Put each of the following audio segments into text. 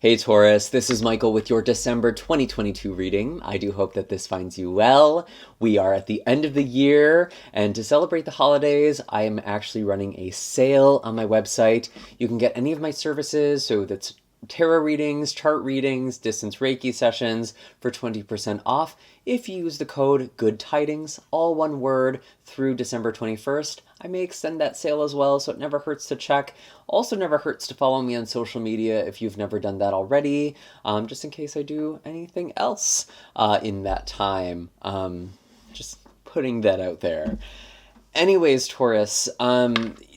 Hey Taurus, this is Michael with your December 2022 reading. I do hope that this finds you well. We are at the end of the year, and to celebrate the holidays, I am actually running a sale on my website. You can get any of my services, so that's tarot readings, chart readings, distance Reiki sessions for 20% off if you use the code Good Tidings, all one word, through December 21st. I may extend that sale as well, so it never hurts to check. Also never hurts to follow me on social media if you've never done that already, just in case I do anything else in that time. Just putting that out there. Anyways, Taurus,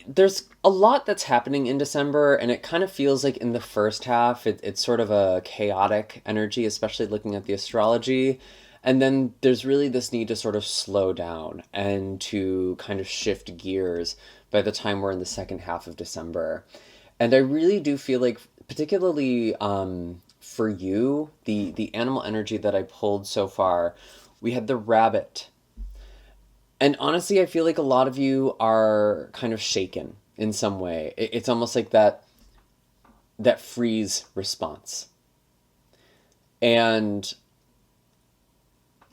there's a lot that's happening in December, and it kind of feels like in the first half, it's sort of a chaotic energy, especially looking at the astrology. And then there's really this need to sort of slow down and to kind of shift gears by the time we're in the second half of December. And I really do feel like, particularly for you, the animal energy that I pulled so far, we had the rabbit. And honestly, I feel like a lot of you are kind of shaken in some way. It's almost like that freeze response. And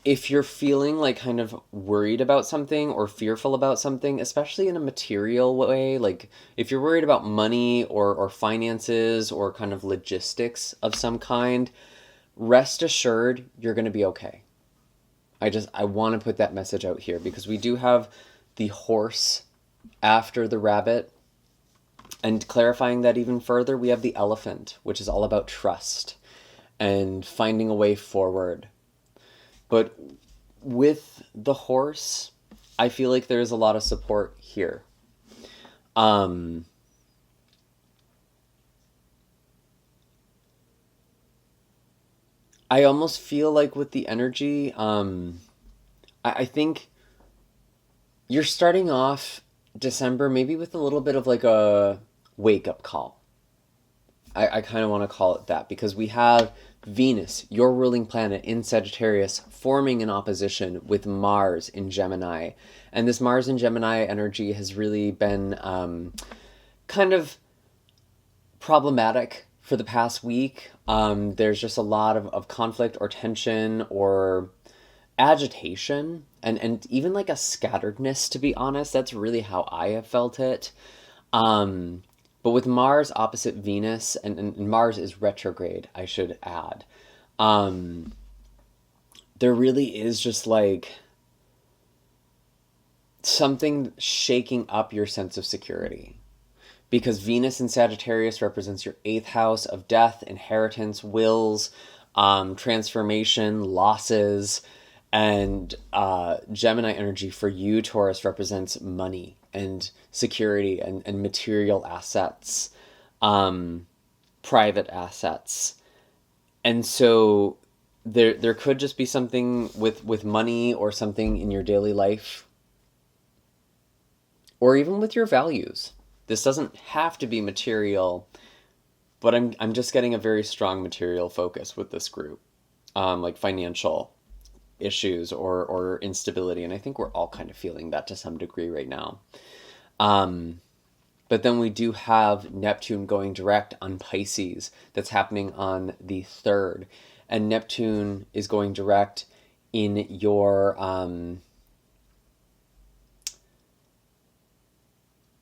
if you're feeling like kind of worried about something or fearful about something, especially in a material way, like if you're worried about money or finances or kind of logistics of some kind, rest assured you're going to be okay. I want to put that message out here because we do have the horse after the rabbit. And clarifying that even further, we have the elephant, which is all about trust and finding a way forward. But with the horse, I feel like there's a lot of support here. I almost feel like with the energy, I think you're starting off December maybe with a little bit of like a wake-up call. I kind of want to call it that because we have Venus, your ruling planet in Sagittarius, forming an opposition with Mars in Gemini. And this Mars in Gemini energy has really been kind of problematic for the past week. There's just a lot of conflict or tension or agitation and even like a scatteredness, to be honest. That's really how I have felt it. But with Mars opposite Venus, and Mars is retrograde, I should add, there really is just like something shaking up your sense of security. Because Venus in Sagittarius represents your eighth house of death, inheritance, wills, transformation, losses, and Gemini energy for you, Taurus, represents money and security and material assets, private assets. And so there could just be something with money or something in your daily life or even with your values. This doesn't have to be material, but I'm just getting a very strong material focus with this group, like financial issues or instability, and I think we're all kind of feeling that to some degree right now. But then we do have Neptune going direct on Pisces. That's happening on the 3rd, and Neptune is going direct in your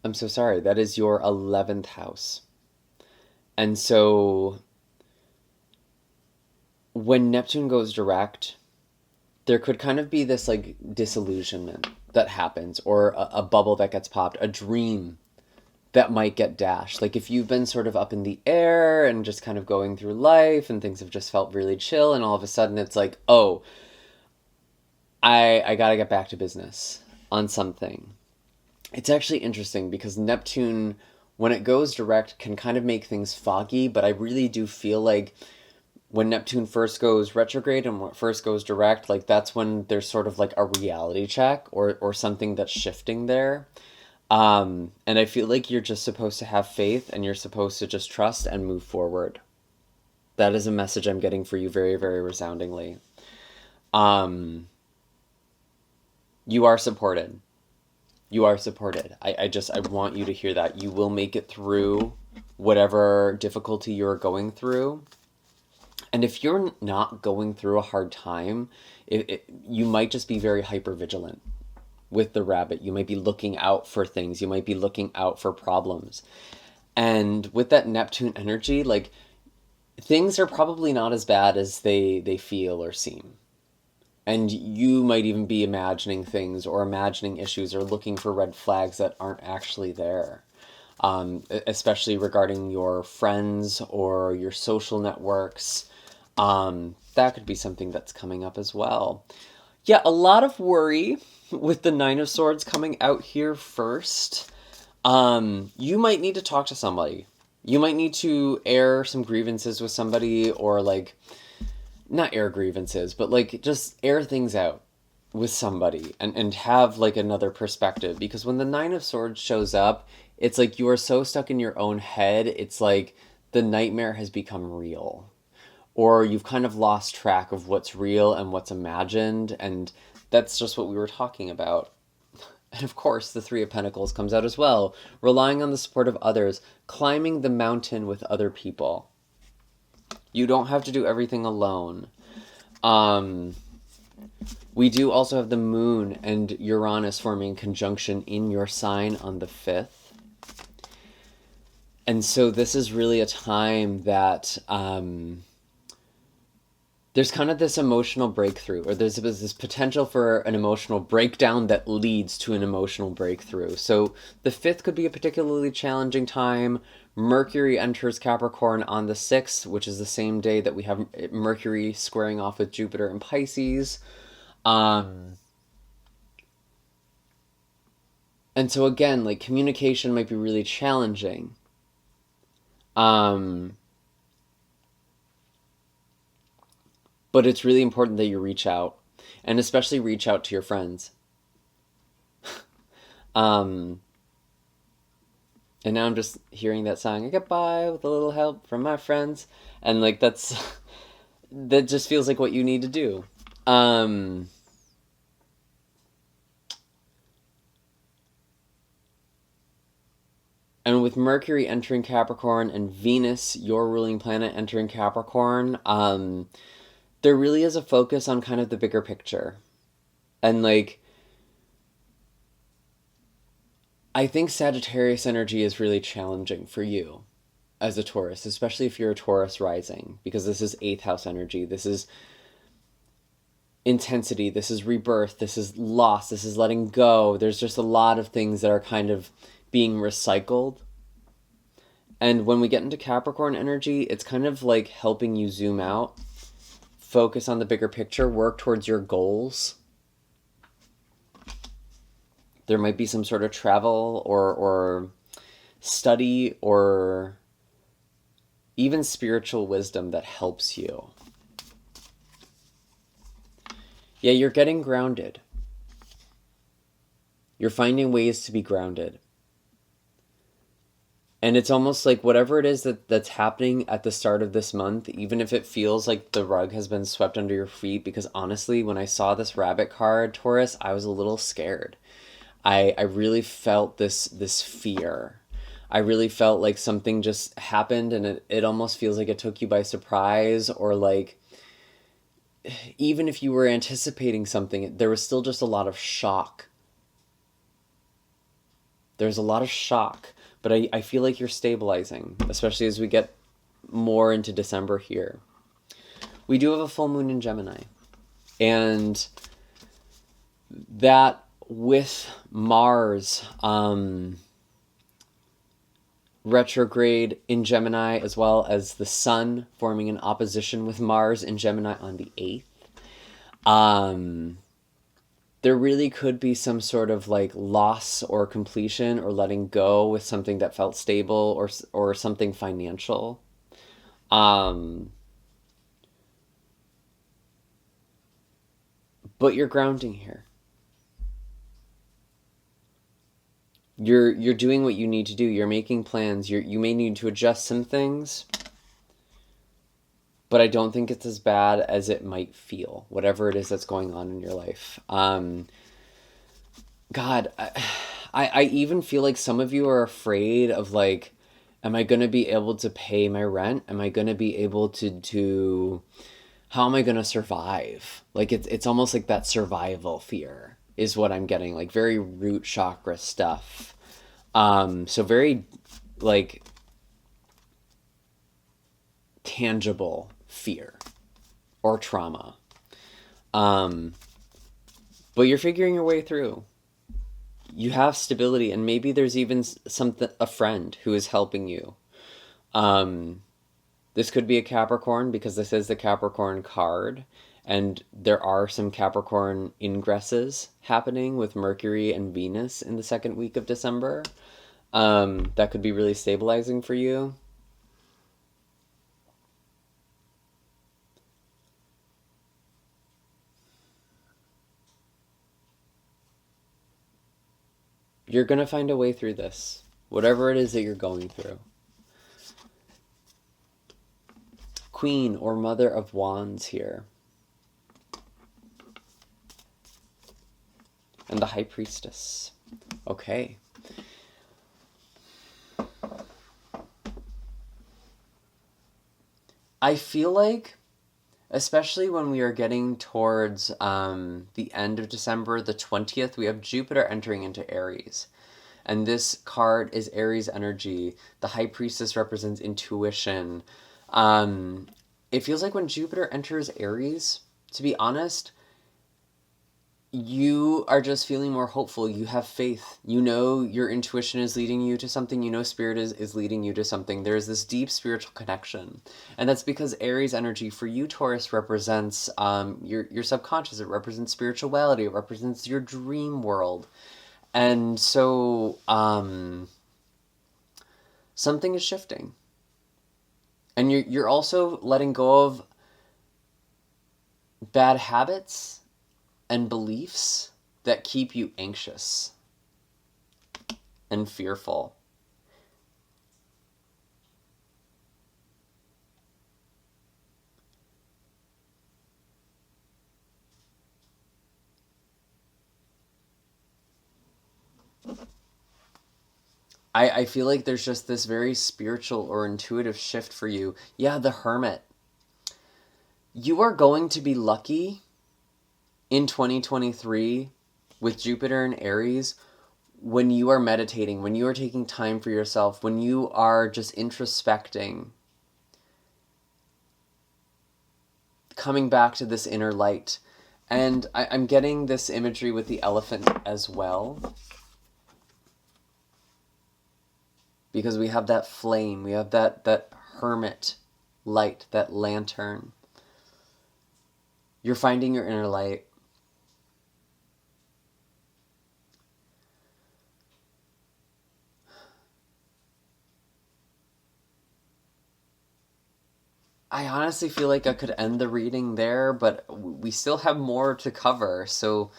I'm so sorry, that is your 11th house. And so when Neptune goes direct, there could kind of be this like disillusionment that happens, or a bubble that gets popped, a dream that might get dashed. Like if you've been sort of up in the air and just kind of going through life and things have just felt really chill, and all of a sudden it's like, oh, I gotta get back to business on something. It's actually interesting because Neptune, when it goes direct, can kind of make things foggy, but I really do feel like when Neptune first goes retrograde and when it first goes direct, like that's when there's sort of like a reality check or something that's shifting there. And I feel like you're just supposed to have faith and you're supposed to just trust and move forward. That is a message I'm getting for you very, very resoundingly. You are supported. You are supported. I want you to hear that. You will make it through whatever difficulty you're going through. And if you're not going through a hard time, you might just be very hyper vigilant with the rabbit. You might be looking out for things. You might be looking out for problems. And with that Neptune energy, like, things are probably not as bad as they feel or seem. And you might even be imagining things or imagining issues or looking for red flags that aren't actually there. Especially regarding your friends or your social networks. That could be something that's coming up as well. Yeah, a lot of worry with the Nine of Swords coming out here first. You might need to talk to somebody. You might need to air some grievances with somebody, or like, not air grievances, but like just air things out with somebody and have like another perspective. Because when the Nine of Swords shows up, it's like you are so stuck in your own head. It's like the nightmare has become real, or you've kind of lost track of what's real and what's imagined. And that's just what we were talking about. And of course, the Three of Pentacles comes out as well. Relying on the support of others, climbing the mountain with other people. You don't have to do everything alone. We do also have the Moon and Uranus forming conjunction in your sign on the 5th. And so this is really a time that there's kind of this emotional breakthrough, or there's this potential for an emotional breakdown that leads to an emotional breakthrough. So the 5th could be a particularly challenging time. Mercury enters Capricorn on the 6th, which is the same day that we have Mercury squaring off with Jupiter in Pisces. And so again, like, communication might be really challenging. But it's really important that you reach out, and especially reach out to your friends. And now I'm just hearing that song, I get by with a little help from my friends. And like, that just feels like what you need to do. And with Mercury entering Capricorn and Venus, your ruling planet, entering Capricorn, there really is a focus on kind of the bigger picture. And like, I think Sagittarius energy is really challenging for you as a Taurus, especially if you're a Taurus rising, because this is 8th house energy. This is intensity. This is rebirth. This is loss. This is letting go. There's just a lot of things that are kind of being recycled. And when we get into Capricorn energy, it's kind of like helping you zoom out, focus on the bigger picture, work towards your goals. There might be some sort of travel or study or even spiritual wisdom that helps you. Yeah, you're getting grounded. You're finding ways to be grounded. And it's almost like whatever it is that's happening at the start of this month, even if it feels like the rug has been swept under your feet, because honestly, when I saw this rabbit card, Taurus, I was a little scared. I really felt this fear. I really felt like something just happened, and it almost feels like it took you by surprise, or like, even if you were anticipating something, there was still just a lot of shock. There's a lot of shock. But I feel like you're stabilizing, especially as we get more into December here. We do have a full moon in Gemini. And that with Mars retrograde in Gemini, as well as the Sun forming an opposition with Mars in Gemini on the 8th, there really could be some sort of like loss or completion or letting go with something that felt stable, or something financial. But you're grounding here. You're doing what you need to do. You're making plans. You may need to adjust some things, but I don't think it's as bad as it might feel, whatever it is that's going on in your life. God, I even feel like some of you are afraid of like Am I going to be able to pay my rent? Am I going to be able to do, how am I going to survive? Like it's almost like that survival fear is what I'm getting, like very root chakra stuff. So very like tangible fear or trauma. Um, but you're figuring your way through. You have stability, and maybe there's even something, a friend who is helping you. Um, this could be a Capricorn because this is the Capricorn card, and there are some Capricorn ingresses happening with Mercury and Venus in the second week of December. That could be really stabilizing for you. You're going to find a way through this, whatever it is that you're going through. Queen or Mother of Wands here. And the High Priestess. Okay. I feel like, especially when we are getting towards the end of December, the 20th, we have Jupiter entering into Aries. And this card is Aries energy. The High Priestess represents intuition. It feels like when Jupiter enters Aries, to be honest, you are just feeling more hopeful. You have faith. You know your intuition is leading you to something. You know spirit is leading you to something. There's this deep spiritual connection. And that's because Aries energy for you, Taurus, represents your subconscious. It represents spirituality. It represents your dream world. And so something is shifting. And you're also letting go of bad habits and beliefs that keep you anxious and fearful. I feel like there's just this very spiritual or intuitive shift for you. Yeah, the Hermit. You are going to be lucky in 2023 with Jupiter and Aries when you are meditating, when you are taking time for yourself, when you are just introspecting, coming back to this inner light. And I'm getting this imagery with the elephant as well. Because we have that flame, we have that hermit light, that lantern. You're finding your inner light. I honestly feel like I could end the reading there, but we still have more to cover. So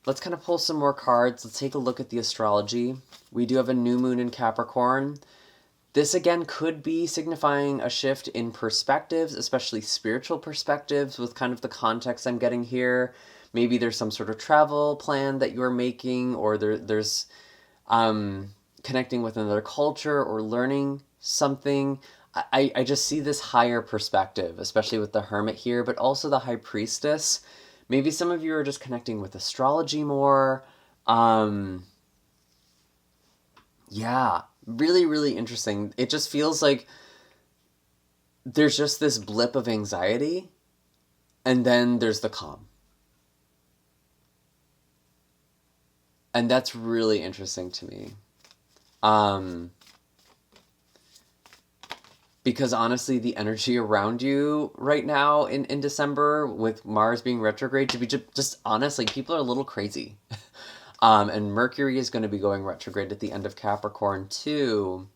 let's kind of pull some more cards. Let's take a look at the astrology. We do have a new moon in Capricorn. This again could be signifying a shift in perspectives, especially spiritual perspectives with kind of the context I'm getting here. Maybe there's some sort of travel plan that you're making, or there's connecting with another culture or learning something. I just see this higher perspective, especially with the Hermit here, but also the High Priestess. Maybe some of you are just connecting with astrology more. Yeah, really, really interesting. It just feels like there's just this blip of anxiety, and then there's the calm. And that's really interesting to me. Because honestly, the energy around you right now in December with Mars being retrograde, to be just honestly, people are a little crazy. And Mercury is going to be going retrograde at the end of Capricorn too.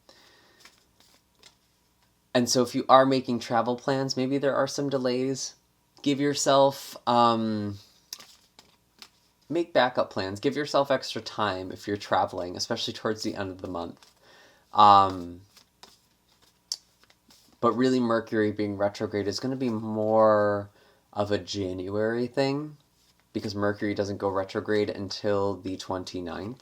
And so if you are making travel plans, maybe there are some delays. Give yourself, make backup plans. Give yourself extra time if you're traveling, especially towards the end of the month. But really, Mercury being retrograde is going to be more of a January thing because Mercury doesn't go retrograde until the 29th.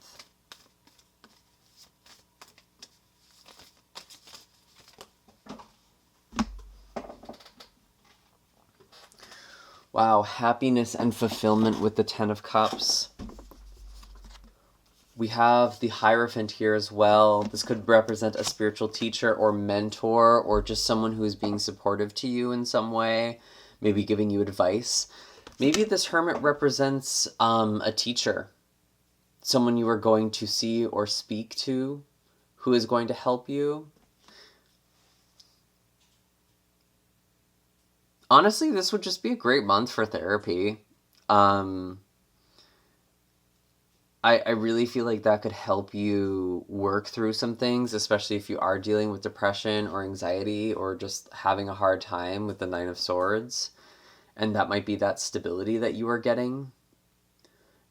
Wow, happiness and fulfillment with the Ten of Cups. We have the Hierophant here as well. This could represent a spiritual teacher or mentor, or just someone who is being supportive to you in some way, maybe giving you advice. Maybe this Hermit represents a teacher, someone you are going to see or speak to who is going to help you. Honestly, this would just be a great month for therapy. I really feel like that could help you work through some things, especially if you are dealing with depression or anxiety or just having a hard time with the Nine of Swords. And that might be that stability that you are getting.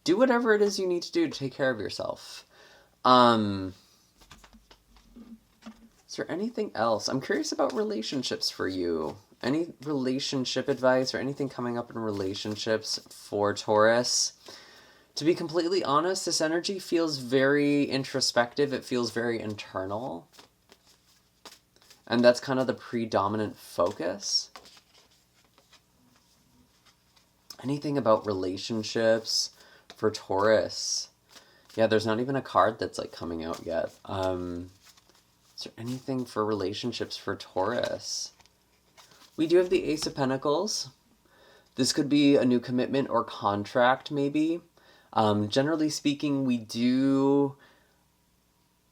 Do whatever it is you need to do to take care of yourself. Is there anything else? I'm curious about relationships for you. Any relationship advice or anything coming up in relationships for Taurus? To be completely honest, this energy feels very introspective. It feels very internal. And that's kind of the predominant focus. Anything about relationships for Taurus? Yeah, there's not even a card that's like coming out yet. Is there anything for relationships for Taurus? We do have the Ace of Pentacles. This could be a new commitment or contract, maybe. Generally speaking, we do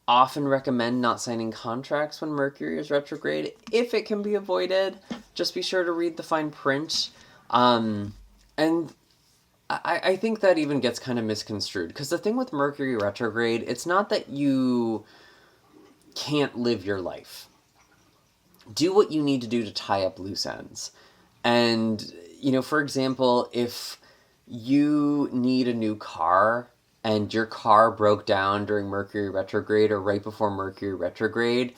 often recommend not signing contracts when Mercury is retrograde. If it can be avoided, just be sure to read the fine print. And I think that even gets kind of misconstrued. Because the thing with Mercury retrograde, it's not that you can't live your life. Do what you need to do to tie up loose ends. And, you know, for example, if you need a new car and your car broke down during Mercury retrograde or right before Mercury retrograde,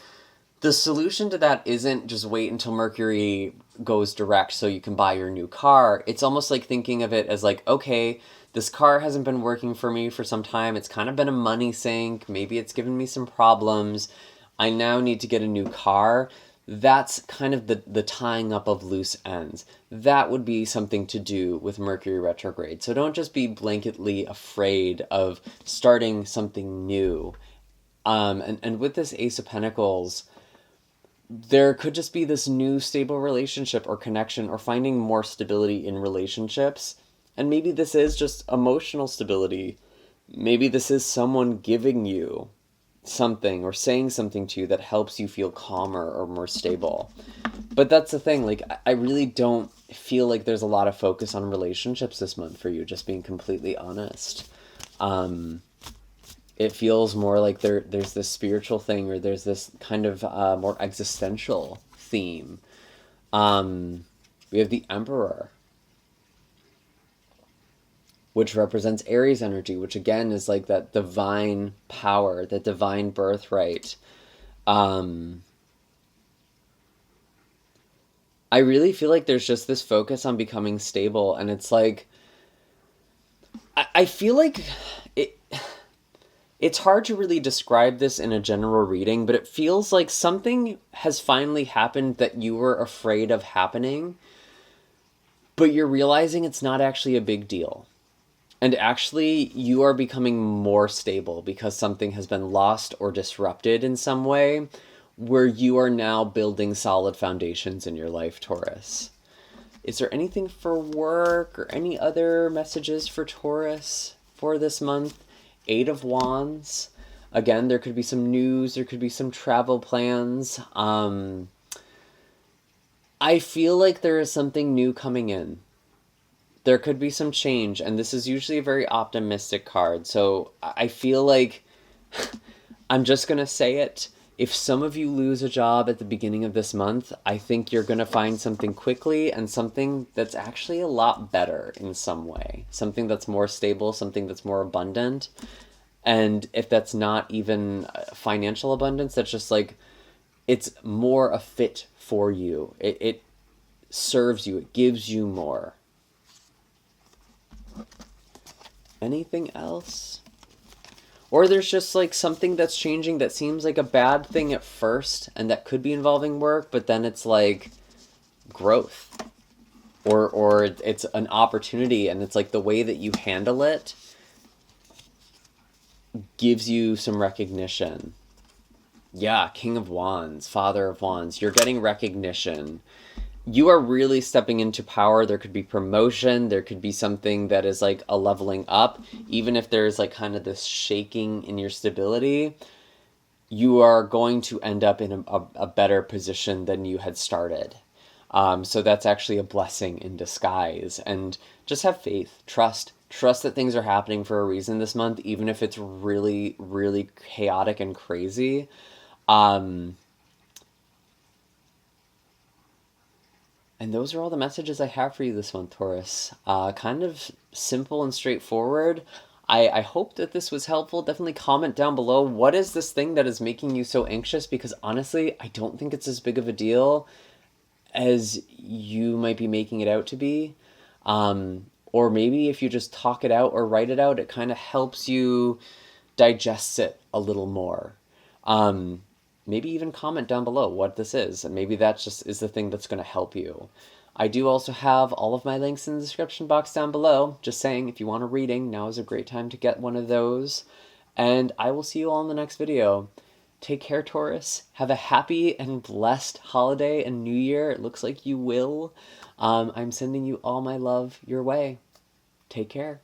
the solution to that isn't just wait until Mercury goes direct so you can buy your new car. It's almost like thinking of it as like, okay, this car hasn't been working for me for some time. It's kind of been a money sink. Maybe it's given me some problems. I now need to get a new car. That's kind of the tying up of loose ends. That would be something to do with Mercury retrograde. So don't just be blanketly afraid of starting something new. And with this Ace of Pentacles, there could just be this new stable relationship or connection or finding more stability in relationships. And maybe this is just emotional stability. Maybe this is someone giving you something or saying something to you that helps you feel calmer or more stable. But that's the thing, like, I really don't feel like there's a lot of focus on relationships this month for you, just being completely honest. It feels more like there's this spiritual thing, or there's this kind of more existential theme. We have the Emperor, which represents Aries energy, which again is like that divine power, that divine birthright. I really feel like there's just this focus on becoming stable, and it's like, I feel like it's hard to really describe this in a general reading, but it feels like something has finally happened that you were afraid of happening, but you're realizing it's not actually a big deal. And actually, you are becoming more stable because something has been lost or disrupted in some way, where you are now building solid foundations in your life, Taurus. Is there anything for work or any other messages for Taurus for this month? Eight of Wands. Again, there could be some news. There could be some travel plans. I feel like there is something new coming in. There could be some change, and this is usually a very optimistic card. So I feel like I'm just going to say it. If some of you lose a job at the beginning of this month, I think you're going to find something quickly, and something that's actually a lot better in some way. Something that's more stable, something that's more abundant. And if that's not even financial abundance, that's just like, it's more a fit for you. It serves you. It gives you more. Anything else? Or there's just like something that's changing that seems like a bad thing at first, and that could be involving work, but then it's like growth. or it's an opportunity, and it's like the way that you handle it gives you some recognition. Yeah, King of Wands, Father of Wands. You're getting recognition. You are really stepping into power. There could be promotion. There could be something that is like a leveling up. Even if there's like kind of this shaking in your stability, you are going to end up in a better position than you had started. So that's actually a blessing in disguise. And just have faith, trust that things are happening for a reason this month, even if it's really, really chaotic and crazy. Um, and those are all the messages I have for you this month, Taurus. Kind of simple and straightforward. I hope that this was helpful. Definitely comment down below. What is this thing that is making you so anxious? Because honestly, I don't think it's as big of a deal as you might be making it out to be. Or maybe if you just talk it out or write it out, it kind of helps you digest it a little more. Maybe even comment down below what this is, and maybe that just is the thing that's going to help you. I do also have all of my links in the description box down below. Just saying, if you want a reading, now is a great time to get one of those. And I will see you all in the next video. Take care, Taurus. Have a happy and blessed holiday and new year. It looks like you will. I'm sending you all my love your way. Take care.